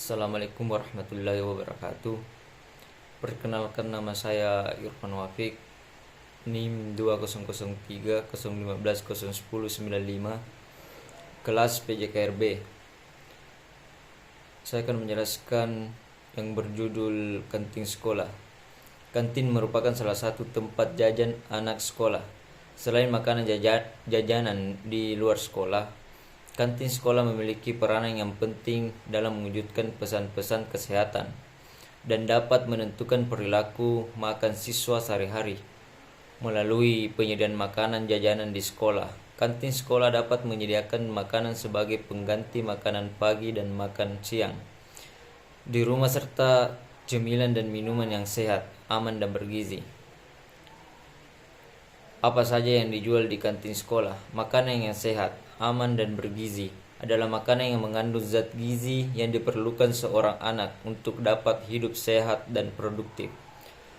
Assalamualaikum warahmatullahi wabarakatuh. Perkenalkan, nama saya Irfan Wafik, NIM 2003 015 010 95, kelas PJKRB. Saya akan menjelaskan yang berjudul kantin sekolah. Kantin merupakan salah satu tempat jajan anak sekolah. Selain makanan jajanan di luar sekolah, kantin sekolah memiliki peranan yang penting dalam mewujudkan pesan-pesan kesehatan dan dapat menentukan perilaku makan siswa sehari-hari. Melalui penyediaan makanan jajanan di sekolah, kantin sekolah dapat menyediakan makanan sebagai pengganti makanan pagi dan makan siang di rumah, serta cemilan dan minuman yang sehat, aman, dan bergizi. Apa saja yang dijual di kantin sekolah? Makanan yang sehat, aman, dan bergizi adalah makanan yang mengandung zat gizi yang diperlukan seorang anak untuk dapat hidup sehat dan produktif.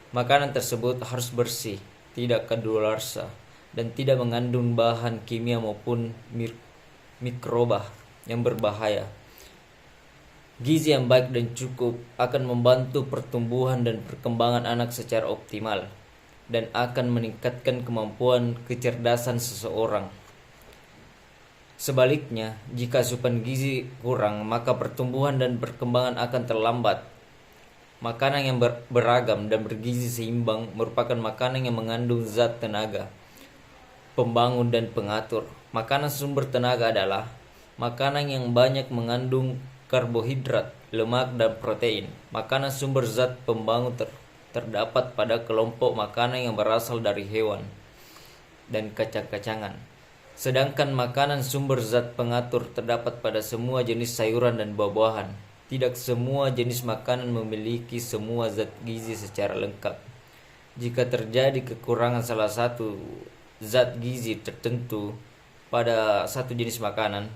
Makanan tersebut harus bersih, tidak kadaluarsa, dan tidak mengandung bahan kimia maupun mikroba yang berbahaya. Gizi yang baik dan cukup akan membantu pertumbuhan dan perkembangan anak secara optimal dan akan meningkatkan kemampuan kecerdasan seseorang. Sebaliknya, jika asupan gizi kurang, maka pertumbuhan dan perkembangan akan terlambat. Makanan yang beragam dan bergizi seimbang merupakan makanan yang mengandung zat tenaga, pembangun, dan pengatur. Makanan sumber tenaga adalah makanan yang banyak mengandung karbohidrat, lemak, dan protein. Makanan sumber zat pembangun terdapat pada kelompok makanan yang berasal dari hewan dan kacang-kacangan. Sedangkan makanan sumber zat pengatur terdapat pada semua jenis sayuran dan buah-buahan. Tidak semua jenis makanan memiliki semua zat gizi secara lengkap. Jika terjadi kekurangan salah satu zat gizi tertentu pada satu jenis makanan,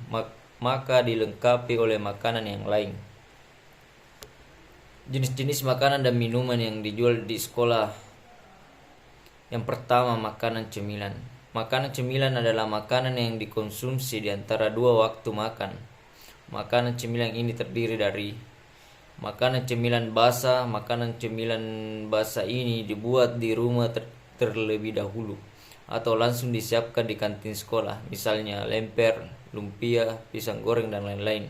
maka dilengkapi oleh makanan yang lain. Jenis-jenis makanan dan minuman yang dijual di sekolah. Yang pertama, makanan cemilan. Makanan cemilan adalah makanan yang dikonsumsi di antara dua waktu makan. Makanan cemilan ini terdiri dari makanan cemilan basah. Makanan cemilan basah ini dibuat di rumah terlebih dahulu atau langsung disiapkan di kantin sekolah, misalnya lemper, lumpia, pisang goreng, dan lain-lain.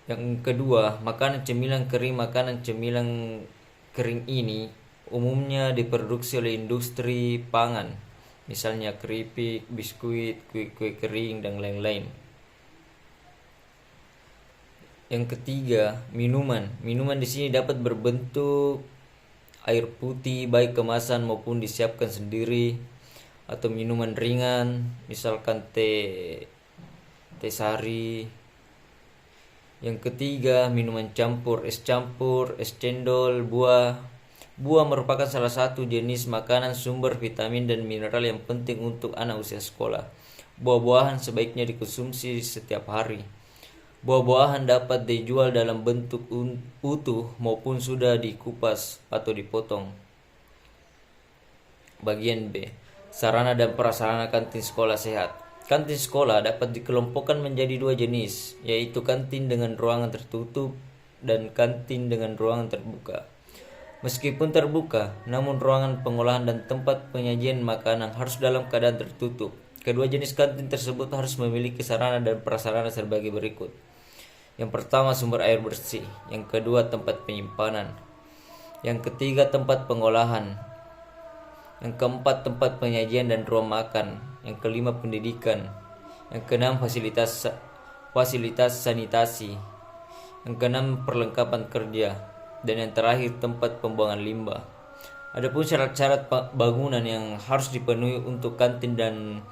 Yang kedua, makanan cemilan kering. Makanan cemilan kering ini umumnya diproduksi oleh industri pangan, misalnya keripik, biskuit, kue-kue kering, dan lain-lain. Yang ketiga, minuman. Minuman di sini dapat berbentuk air putih, baik kemasan maupun disiapkan sendiri, atau minuman ringan, misalkan teh sari. Yang ketiga, minuman campur, es cendol, buah. Buah merupakan salah satu jenis makanan sumber vitamin dan mineral yang penting untuk anak usia sekolah. Buah-buahan sebaiknya dikonsumsi setiap hari. Buah-buahan dapat dijual dalam bentuk utuh maupun sudah dikupas atau dipotong. Bagian B, sarana dan prasarana kantin sekolah sehat. Kantin sekolah dapat dikelompokkan menjadi dua jenis, yaitu kantin dengan ruangan tertutup dan kantin dengan ruangan terbuka. Meskipun terbuka, namun ruangan pengolahan dan tempat penyajian makanan harus dalam keadaan tertutup. Kedua jenis kantin tersebut harus memiliki sarana dan prasarana sebagai berikut. Yang pertama, sumber air bersih. Yang kedua, tempat penyimpanan. Yang ketiga, tempat pengolahan. Yang keempat, tempat penyajian dan ruang makan. Yang kelima, pendidikan. Yang keenam, fasilitas sanitasi. Yang keenam, perlengkapan kerja. Dan yang terakhir, tempat pembuangan limbah. Adapun syarat-syarat bangunan yang harus dipenuhi untuk kantin dan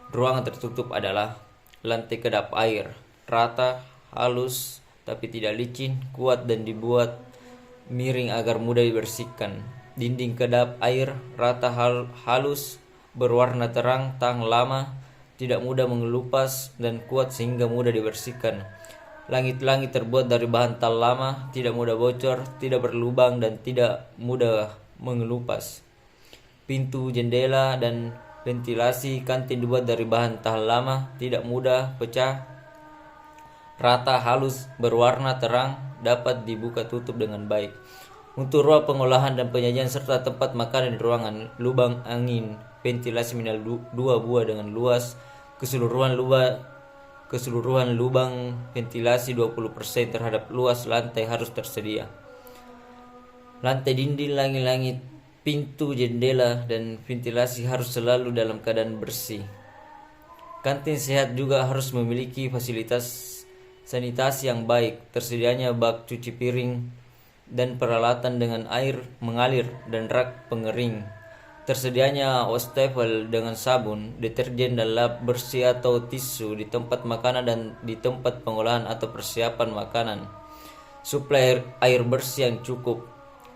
ruangan tertutup adalah lantai kedap air rata, halus tapi tidak licin, kuat dan dibuat miring agar mudah dibersihkan. Dinding kedap air rata, halus, berwarna terang, tahan lama, tidak mudah mengelupas, dan kuat sehingga mudah dibersihkan. Langit-langit terbuat dari bahan tahan lama, tidak mudah bocor, tidak berlubang, dan tidak mudah mengelupas. Pintu, jendela, dan ventilasi kantin dibuat dari bahan tahan lama, tidak mudah pecah, rata, halus, berwarna terang, dapat dibuka tutup dengan baik. Untuk ruang pengolahan dan penyajian serta tempat makanan di ruangan, lubang angin ventilasi minimal 2 buah dengan luas keseluruhan lubang ventilasi 20% terhadap luas lantai harus tersedia. Lantai, dinding, langit-langit, pintu, jendela, dan ventilasi harus selalu dalam keadaan bersih. Kantin sehat juga harus memiliki fasilitas sanitasi yang baik, tersedianya bak cuci piring dan peralatan dengan air mengalir dan rak pengering, tersedianya wastafel dengan sabun, deterjen dan lap bersih atau tisu di tempat makanan dan di tempat pengolahan atau persiapan makanan, suplai air bersih yang cukup,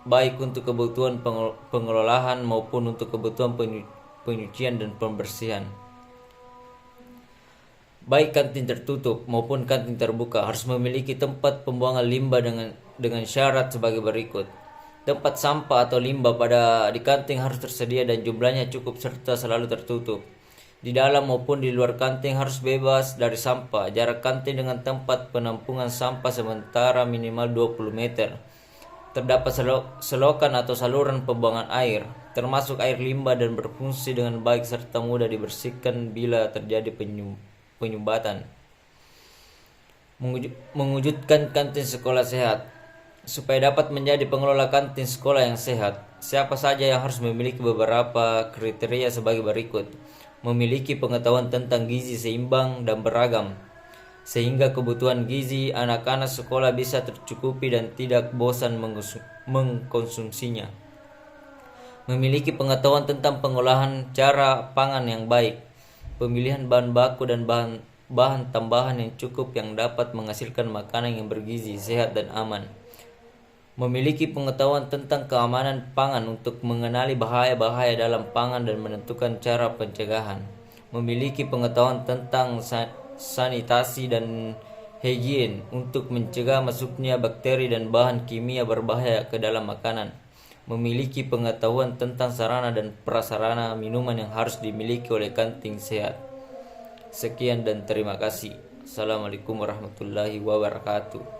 baik untuk kebutuhan pengelolaan maupun untuk kebutuhan penyucian dan pembersihan. Baik kantin tertutup maupun kantin terbuka harus memiliki tempat pembuangan limbah dengan syarat sebagai berikut. Tempat sampah atau limbah di kantin harus tersedia dan jumlahnya cukup serta selalu tertutup. Di dalam maupun di luar kantin harus bebas dari sampah. Jarak kantin dengan tempat penampungan sampah sementara minimal 20 meter. Terdapat selokan atau saluran pembuangan air, termasuk air limbah dan berfungsi dengan baik serta mudah dibersihkan bila terjadi penyumbatan. Mewujudkan kantin sekolah sehat. Supaya dapat menjadi pengelola kantin sekolah yang sehat, siapa saja yang harus memiliki beberapa kriteria sebagai berikut. Memiliki pengetahuan tentang gizi seimbang dan beragam, sehingga kebutuhan gizi anak-anak sekolah bisa tercukupi dan tidak bosan mengkonsumsinya. Memiliki pengetahuan tentang pengolahan cara pangan yang baik, pemilihan bahan baku dan bahan tambahan yang cukup yang dapat menghasilkan makanan yang bergizi, sehat dan aman. Memiliki pengetahuan tentang keamanan pangan untuk mengenali bahaya-bahaya dalam pangan dan menentukan cara pencegahan. Memiliki pengetahuan tentang sanitasi dan higien untuk mencegah masuknya bakteri dan bahan kimia berbahaya ke dalam makanan. Memiliki pengetahuan tentang sarana dan prasarana minuman yang harus dimiliki oleh kantin sehat. Sekian dan terima kasih. Assalamualaikum warahmatullahi wabarakatuh.